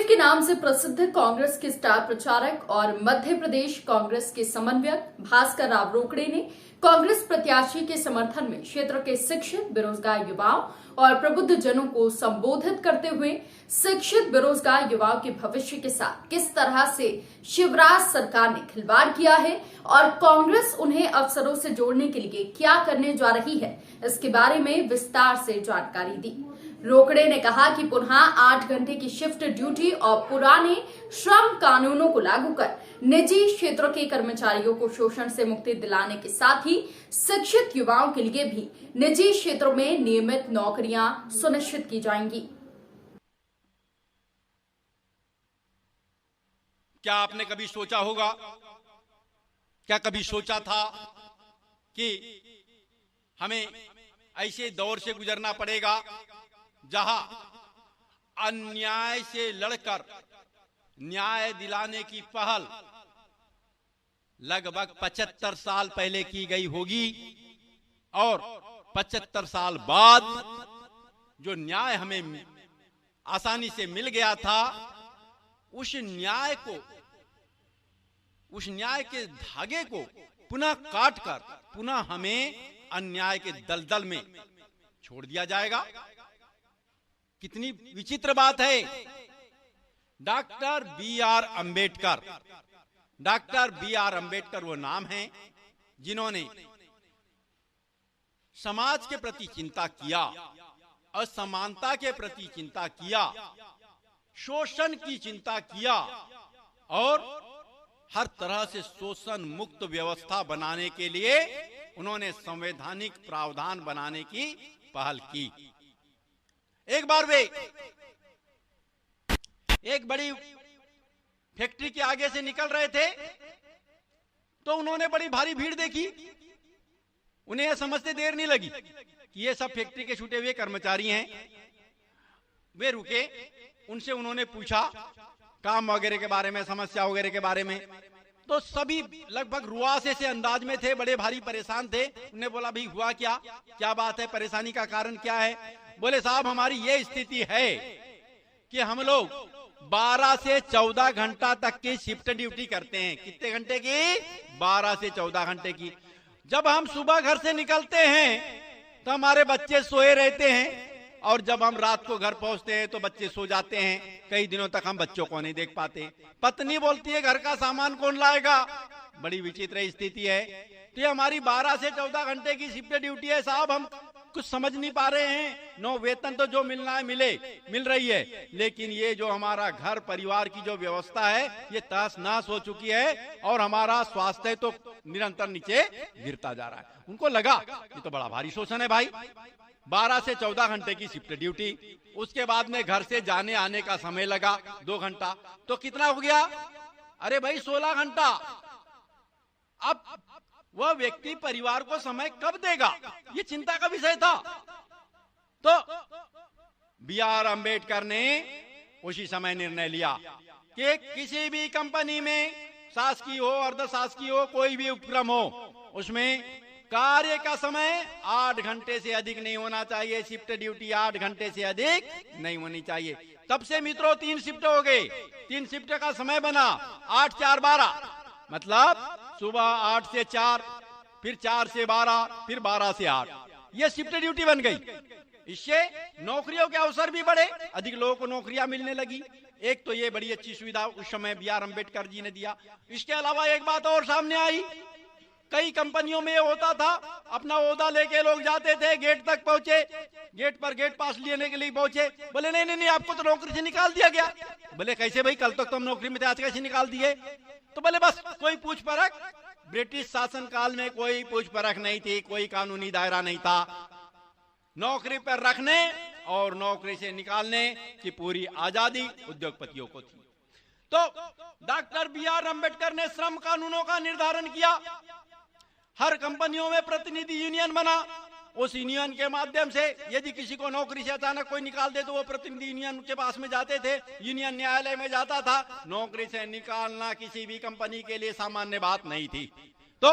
के नाम से प्रसिद्ध कांग्रेस के स्टार प्रचारक और मध्य प्रदेश कांग्रेस के समन्वयक भास्कर राव रोकड़े ने कांग्रेस प्रत्याशी के समर्थन में क्षेत्र के शिक्षित बेरोजगार युवाओं और प्रबुद्ध जनों को संबोधित करते हुए शिक्षित बेरोजगार युवाओं के भविष्य के साथ किस तरह से शिवराज सरकार ने खिलवाड़ किया है और कांग्रेस उन्हें अवसरों से जोड़ने के लिए क्या करने जा रही है, इसके बारे में विस्तार से जानकारी दी। रोकड़े ने कहा कि पुनः 8 घंटे की शिफ्ट ड्यूटी और पुराने श्रम कानूनों को लागू कर निजी क्षेत्रों के कर्मचारियों को शोषण से मुक्ति दिलाने के साथ ही शिक्षित युवाओं के लिए भी निजी क्षेत्रों में नियमित नौकरियां सुनिश्चित की जाएंगी। क्या आपने कभी सोचा होगा, क्या कभी सोचा था कि हमें ऐसे दौर से गुजरना पड़ेगा जहां अन्याय से लड़कर न्याय दिलाने की पहल लगभग 75 साल पहले की गई होगी और 75 साल बाद जो न्याय हमें आसानी से मिल गया था, उस न्याय के धागे को पुनः काटकर पुनः हमें अन्याय के दलदल में छोड़ दिया जाएगा। कितनी विचित्र बात है। डॉक्टर बी आर अंबेडकर वो नाम है जिन्होंने समाज के प्रति चिंता किया, असमानता के प्रति चिंता किया, शोषण की चिंता किया और हर तरह से शोषण मुक्त व्यवस्था बनाने के लिए उन्होंने संवैधानिक प्रावधान बनाने की पहल की। एक बार वे एक बड़ी फैक्ट्री के आगे से निकल रहे थे तो उन्होंने बड़ी भारी भीड़ देखी। उन्हें यह समझते देर नहीं लगी कि ये सब फैक्ट्री के छूटे हुए कर्मचारी हैं। वे रुके, उनसे उन्होंने पूछा काम वगैरह के बारे में, समस्या वगैरह के बारे में। तो सभी लगभग रुआसे से अंदाज में थे, बड़े भारी परेशान थे। उन्हें बोला भाई हुआ क्या बात है, परेशानी का कारण क्या है? बोले साहब हमारी ये स्थिति है कि हम लोग 12 से 14 घंटा तक की शिफ्ट ड्यूटी करते हैं। कितने घंटे की? 12 से 14 घंटे की। जब हम सुबह घर से निकलते हैं तो हमारे बच्चे सोए रहते हैं और जब हम रात को घर पहुंचते हैं तो बच्चे सो जाते हैं। कई दिनों तक हम बच्चों को नहीं देख पाते। पत्नी बोलती है घर का सामान कौन लाएगा? बड़ी विचित्र स्थिति है। तो ये हमारी 12 से 14 घंटे की शिफ्ट ड्यूटी है साहब, हम कुछ समझ नहीं पा रहे हैं। नो वेतन तो जो मिलना है मिल रही है, लेकिन ये जो हमारा घर परिवार की जो व्यवस्था है ये तहस नहस हो चुकी है और हमारा स्वास्थ्य तो निरंतर नीचे गिरता जा रहा है। उनको लगा ये तो बड़ा भारी शोषण है भाई। 12 से 14 घंटे की शिफ्ट ड्यूटी, उसके बाद में घर से जाने आने का समय लगा 2 घंटा, तो कितना हो गया? अरे भाई 16 घंटा। अब वह व्यक्ति परिवार को समय कब देगा, ये चिंता का विषय था। तो बी आर अंबेडकर ने उसी समय निर्णय लिया कि किसी भी कंपनी में, शासकीय हो अर्धशासकीय हो, कोई भी उपक्रम हो, उसमें कार्य का समय 8 घंटे से अधिक नहीं होना चाहिए। शिफ्ट ड्यूटी 8 घंटे से अधिक नहीं होनी चाहिए। तब से मित्रों 3 शिफ्ट हो गए। 3 शिफ्ट का समय बना 8 4 12, मतलब सुबह 8 से 4, फिर 4 से 12, फिर 12 से 8। ये शिफ्ट ड्यूटी बन गई। इससे नौकरियों के अवसर भी बढ़े, अधिक लोगों को नौकरियां मिलने लगी। एक तो ये बड़ी अच्छी सुविधा उस समय बी आर अंबेडकर जी ने दिया। इसके अलावा एक बात और सामने आई। कई कंपनियों में ये होता था, अपना ओहदा लेके लोग जाते थे, गेट तक पहुंचे, गेट पर गेट पास लेने के लिए पहुंचे, बोले नहीं आपको तो नौकरी से निकाल दिया गया। बोले कैसे भाई, कल तक तो हम नौकरी में थे, आज कैसे निकाल दिए? तो बोले बस कोई पूछ परख, ब्रिटिश शासन काल में कोई पूछ परख नहीं थी, कोई कानूनी दायरा नहीं था। नौकरी पर रखने और नौकरी से निकालने की पूरी आजादी उद्योगपतियों को थी। तो डॉक्टर बी आर अंबेडकर ने श्रम कानूनों का निर्धारण किया। हर कंपनियों में प्रतिनिधि यूनियन बना। उस यूनियन के माध्यम से यदि किसी को नौकरी से अचानक कोई निकाल दे तो वो प्रतिनिधि यूनियन के पास में जाते थे, यूनियन न्यायालय में जाता था। नौकरी से निकालना किसी भी कंपनी के लिए सामान्य बात नहीं थी। तो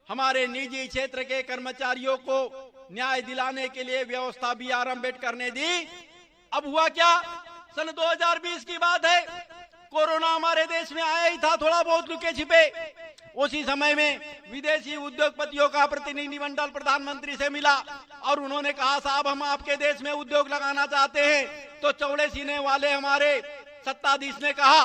हमारे निजी क्षेत्र के कर्मचारियों को न्याय दिलाने के लिए व्यवस्था बी आर अंबेडकर ने दी। अब हुआ क्या? सन 2020 की बात है, कोरोना हमारे देश में आया ही था, थोड़ा बहुत लुके छिपे। उसी समय में विदेशी उद्योगपतियों का प्रतिनिधिमंडल प्रधानमंत्री से मिला और उन्होंने कहा, साहब हम आपके देश में उद्योग लगाना चाहते हैं। तो चौड़े सीने वाले हमारे सत्ताधीश ने कहा,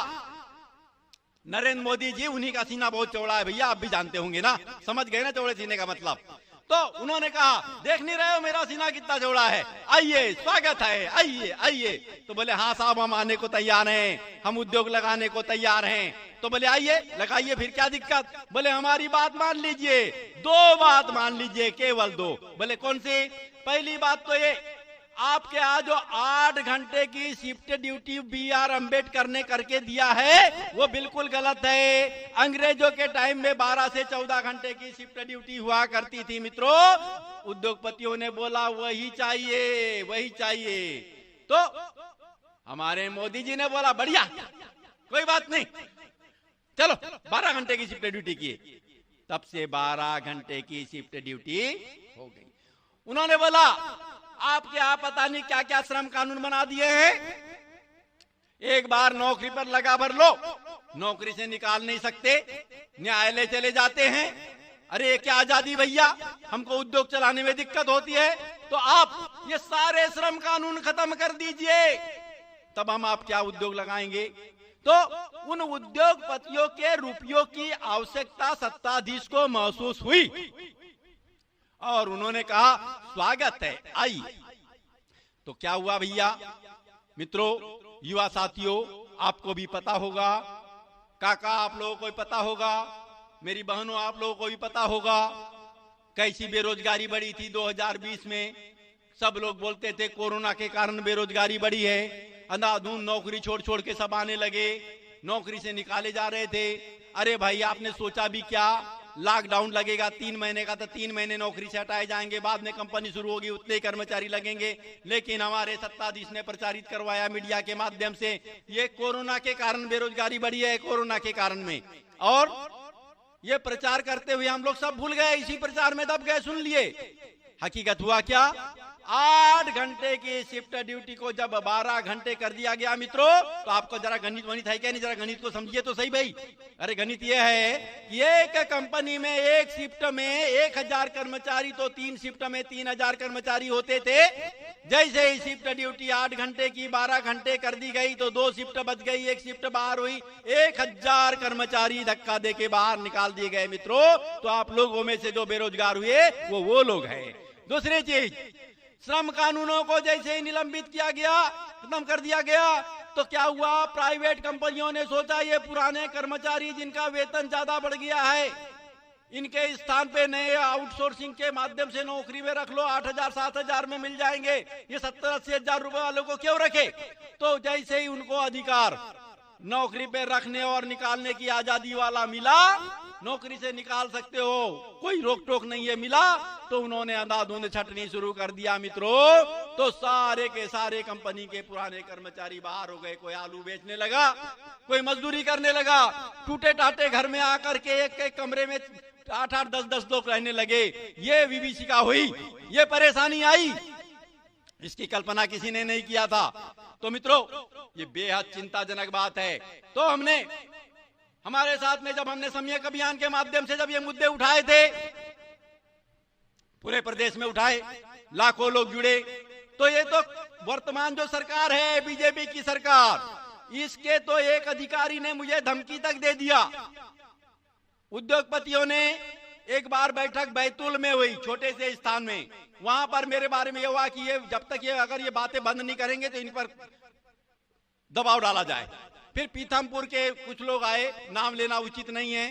नरेंद्र मोदी जी, उन्हीं का सीना बहुत चौड़ा है भैया, आप भी जानते होंगे ना, समझ गए ना चौड़े सीने का मतलब। तो उन्होंने कहा, देख नहीं रहे हो मेरा सीना कितना चौड़ा है, आइए स्वागत है, आइए आइए। तो बोले हाँ साहब हम आने को तैयार हैं, हम उद्योग लगाने को तैयार हैं। तो बोले आइए लगाइए, फिर क्या दिक्कत। बोले हमारी बात मान लीजिए, 2 बात मान लीजिए, केवल 2। बोले कौन सी? पहली बात तो ये, आपके यहाँ जो 8 घंटे की शिफ्ट ड्यूटी BR अम्बेडकर ने करके दिया है वो बिल्कुल गलत है। अंग्रेजों के टाइम में 12 से 14 घंटे की शिफ्ट ड्यूटी हुआ करती थी मित्रों। उद्योगपतियों ने बोला वही चाहिए, वही चाहिए। तो हमारे मोदी जी ने बोला बढ़िया, कोई बात नहीं, चलो 12 घंटे की शिफ्ट ड्यूटी की। तब से 12 घंटे की शिफ्ट ड्यूटी हो गई। उन्होंने बोला आपके यहाँ पता नहीं क्या क्या श्रम कानून बना दिए हैं, एक बार नौकरी पर लगा भर लो, नौकरी से निकाल नहीं सकते, न्यायालय चले जाते हैं। अरे क्या आजादी भैया, हमको उद्योग चलाने में दिक्कत होती है, तो आप ये सारे श्रम कानून खत्म कर दीजिए, तब हम आप क्या उद्योग लगाएंगे। तो उन उद्योगपतियों के रुपयों की आवश्यकता सत्ताधीश को महसूस हुई और उन्होंने कहा स्वागत है, आइए। तो क्या हुआ भैया मित्रों, युवा साथियों, आपको भी पता होगा, काका आप लोगों को भी पता होगा, मेरी बहनों आप लोगों को भी पता होगा, कैसी बेरोजगारी बढ़ी थी 2020 में। सब लोग बोलते थे कोरोना के कारण बेरोजगारी बढ़ी है, अंधाधुंध नौकरी छोड़ छोड़ के सब आने लगे, नौकरी से निकाले जा रहे थे। अरे भाई आपने सोचा भी क्या, लॉकडाउन लगेगा 3 महीने का, तो 3 महीने नौकरी से हटाए जाएंगे, बाद में कंपनी शुरू होगी, उतने ही कर्मचारी लगेंगे। लेकिन हमारे सत्ताधीश ने प्रचारित करवाया मीडिया के माध्यम से, ये कोरोना के कारण बेरोजगारी बढ़ी है, कोरोना के कारण में। और ये प्रचार करते हुए हम लोग सब भूल गए, इसी प्रचार में दब गए, सुन लिए। हकीकत हुआ क्या, 8 घंटे की शिफ्ट ड्यूटी को जब 12 घंटे कर दिया गया मित्रों, तो आपको जरा गणित वणित है क्या नहीं, जरा गणित को समझिए तो सही भाई। अरे गणित ये है कि एक कंपनी में एक शिफ्ट में 1000 कर्मचारी, तो 3 शिफ्ट में 3000 कर्मचारी होते थे। जैसे ही शिफ्ट ड्यूटी 8 घंटे की 12 घंटे कर दी गई, तो 2 शिफ्ट बच गई, 1 शिफ्ट बाहर हुई, 1000 कर्मचारी धक्का दे के बाहर निकाल दिए गए मित्रों। तो आप लोगों में से जो बेरोजगार हुए वो लोग हैं। दूसरी चीज, श्रम कानूनों को जैसे ही निलंबित किया गया, खत्म कर दिया गया, तो क्या हुआ, प्राइवेट कंपनियों ने सोचा ये पुराने कर्मचारी जिनका वेतन ज्यादा बढ़ गया है, इनके स्थान पे नए आउटसोर्सिंग के माध्यम से नौकरी में रख लो, 8000 7000 में मिल जाएंगे, ये 70-80 हजार रुपए वालों को क्यों रखे। तो जैसे ही उनको अधिकार नौकरी पे रखने और निकालने की आजादी वाला मिला, नौकरी से निकाल सकते हो, कोई रोक टोक नहीं है, मिला, तो उन्होंने अंधाधुंध छटनी शुरू कर दिया मित्रों। तो सारे के सारे कंपनी के पुराने कर्मचारी बाहर हो गए, कोई आलू बेचने लगा, कोई मजदूरी करने लगा, टूटे टाटे घर में आकर के एक एक कमरे में 8-8 10-10 लोग रहने लगे। ये विभीषिका हुई, ये परेशानी आई, इसकी कल्पना किसी ने नहीं किया था। तो मित्रों ये बेहद चिंताजनक बात है। तो हमने हमारे साथ में जब हमने सम्यक अभियान के माध्यम से जब ये मुद्दे उठाए थे, पूरे प्रदेश में उठाए, लाखों लोग जुड़े, तो ये तो वर्तमान जो सरकार है बीजेपी की सरकार, इसके तो एक अधिकारी ने मुझे धमकी तक दे दिया। उद्योगपतियों ने एक बार बैठक बैतूल में हुई, छोटे से स्थान में, वहां पर मेरे बारे में यह हुआ कि ये जब तक ये अगर ये बातें बंद नहीं करेंगे तो इन पर दबाव डाला जाए। फिर पीथमपुर के कुछ लोग आए, नाम लेना उचित नहीं है,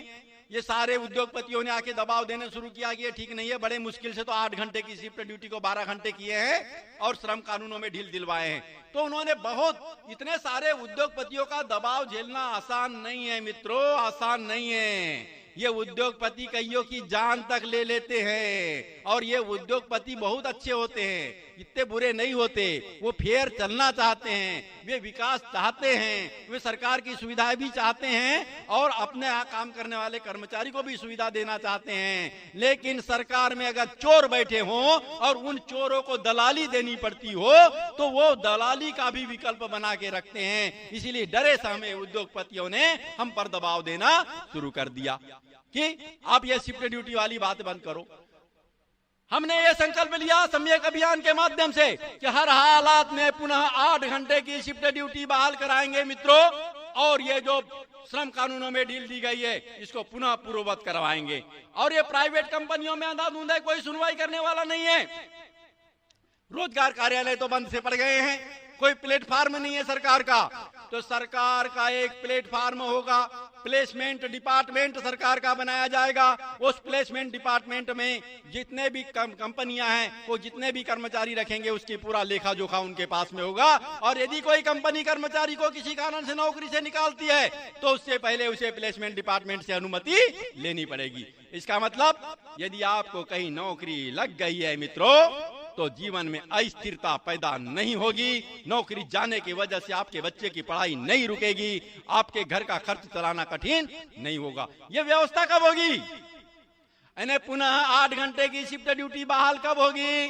ये सारे उद्योगपतियों ने आके दबाव देना शुरू किया कि ये ठीक नहीं है, बड़े मुश्किल से तो 8 घंटे की शिफ्ट ड्यूटी को 12 घंटे किए हैं और श्रम कानूनों में ढील दिलवाए हैं। तो उन्होंने बहुत, इतने सारे उद्योगपतियों का दबाव झेलना आसान नहीं है मित्रों, आसान नहीं है। ये उद्योगपति कईयों की जान तक ले लेते हैं और ये उद्योगपति बहुत अच्छे होते हैं। इतने बुरे नहीं होते। वो फेयर चलना चाहते हैं, वे विकास चाहते हैं, वे सरकार की सुविधाएं भी चाहते हैं और अपने यहाँ काम करने वाले कर्मचारी को भी सुविधा देना चाहते हैं। लेकिन सरकार में अगर चोर बैठे हों और उन चोरों को दलाली देनी पड़ती हो तो वो दलाली का भी विकल्प बना के रखते हैं। इसीलिए डरे सहमे उद्योगपतियों ने हम पर दबाव देना शुरू कर दिया कि आप ये शिफ्ट ड्यूटी वाली बात बंद करो। हमने ये संकल्प लिया सम्यक अभियान के माध्यम से कि हर हालात में पुनः 8 घंटे की शिफ्ट ड्यूटी बहाल कराएंगे मित्रों, और ये जो श्रम कानूनों में ढील दी गई है इसको पुनः पूर्ववत करवाएंगे। और ये प्राइवेट कंपनियों में अंधाधुंध कोई सुनवाई करने वाला नहीं है। रोजगार कार्यालय तो बंद से पड़ गए हैं, कोई प्लेटफार्म नहीं है सरकार का। तो सरकार का एक प्लेटफार्म होगा, प्लेसमेंट डिपार्टमेंट सरकार का बनाया जाएगा। उस प्लेसमेंट डिपार्टमेंट में जितने भी कंपनियां हैं वो जितने भी कर्मचारी रखेंगे उसकी पूरा लेखा जोखा उनके पास में होगा। और यदि कोई कंपनी कर्मचारी को किसी कारण से नौकरी से निकालती है तो उससे पहले उसे प्लेसमेंट डिपार्टमेंट से अनुमति लेनी पड़ेगी। इसका मतलब यदि आपको कहीं नौकरी लग गई है मित्रों तो जीवन में अस्थिरता पैदा नहीं होगी। नौकरी जाने की वजह से आपके बच्चे की पढ़ाई नहीं रुकेगी, आपके घर का खर्च चलाना कठिन नहीं होगा। ये व्यवस्था कब होगी? यानी पुनः 8 घंटे की शिफ्ट ड्यूटी बहाल कब होगी?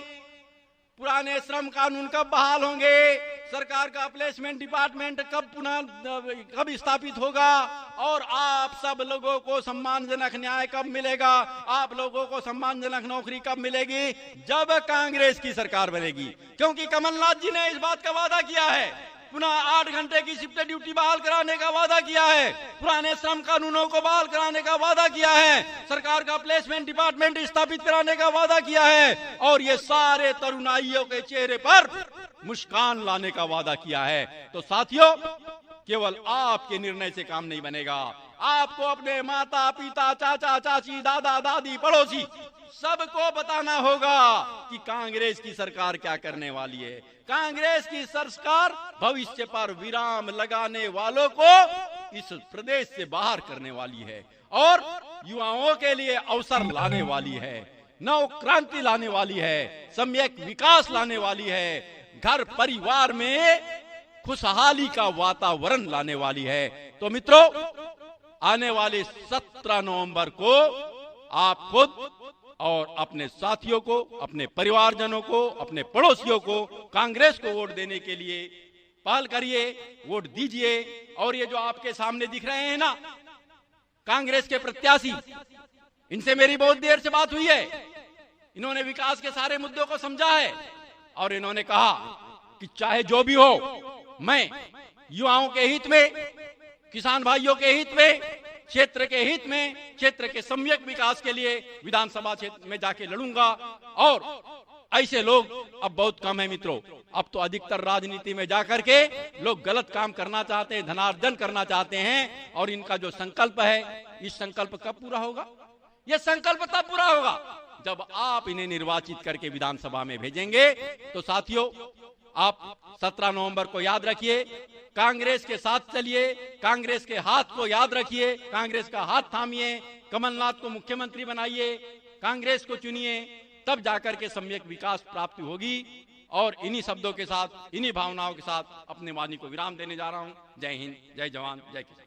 पुराने श्रम कानून कब बहाल होंगे? सरकार का प्लेसमेंट डिपार्टमेंट कब स्थापित होगा? और आप सब लोगों को सम्मानजनक न्याय कब मिलेगा? आप लोगों को सम्मानजनक नौकरी कब मिलेगी? जब कांग्रेस की सरकार बनेगी। क्योंकि कमलनाथ जी ने इस बात का वादा किया है, पुनः 8 घंटे की शिफ्ट ड्यूटी बहाल कराने का वादा किया है, पुराने श्रम कानूनों को बहाल कराने का वादा किया है, सरकार का प्लेसमेंट डिपार्टमेंट स्थापित कराने का वादा किया है, और ये सारे तरुणाइयों के चेहरे पर मुस्कान लाने का वादा किया है। तो साथियों, केवल आपके निर्णय से काम नहीं बनेगा। आपको अपने माता पिता, चाचा चाची, दादा दादी, पड़ोसी सबको बताना होगा कि कांग्रेस की सरकार क्या करने वाली है। कांग्रेस की सरकार भविष्य पर विराम लगाने वालों को इस प्रदेश से बाहर करने वाली है और युवाओं के लिए अवसर लाने वाली है, नव क्रांति लाने वाली है, सम्यक विकास लाने वाली है, घर परिवार में खुशहाली का वातावरण लाने वाली है। तो मित्रों, आने वाले 17 नवंबर को आप खुद और अपने साथियों को, अपने परिवारजनों को, अपने पड़ोसियों को कांग्रेस को वोट देने के लिए पहल करिए, वोट दीजिए। और ये जो आपके सामने दिख रहे हैं ना कांग्रेस के प्रत्याशी, इनसे मेरी बहुत देर से बात हुई है। इन्होंने विकास के सारे मुद्दों को समझा है और इन्होंने कहा कि चाहे जो भी हो, मैं युवाओं के हित में, किसान भाइयों के हित में, क्षेत्र के हित में, क्षेत्र के सम्यक विकास के लिए विधानसभा क्षेत्र में जाके लड़ूंगा। और ऐसे लोग अब बहुत कम है मित्रों। अब तो अधिकतर राजनीति में जाकर के लोग गलत काम करना चाहते हैं, धनार्जन करना चाहते हैं। और इनका जो संकल्प है, इस संकल्प कब पूरा होगा? यह संकल्प तब पूरा होगा जब आप इन्हें निर्वाचित करके विधानसभा में भेजेंगे। तो साथियों, आप 17 नवंबर को याद रखिए, कांग्रेस के साथ चलिए, कांग्रेस के हाथ को याद रखिए, कांग्रेस का हाथ थामिए, कमलनाथ को मुख्यमंत्री बनाइए, कांग्रेस को चुनिए, तब जाकर के सम्यक विकास प्राप्ति होगी। और इन्हीं शब्दों के साथ, इन्हीं भावनाओं के साथ अपने वाणी को विराम देने जा रहा हूं। जय हिंद, जय जवान, जय किसान।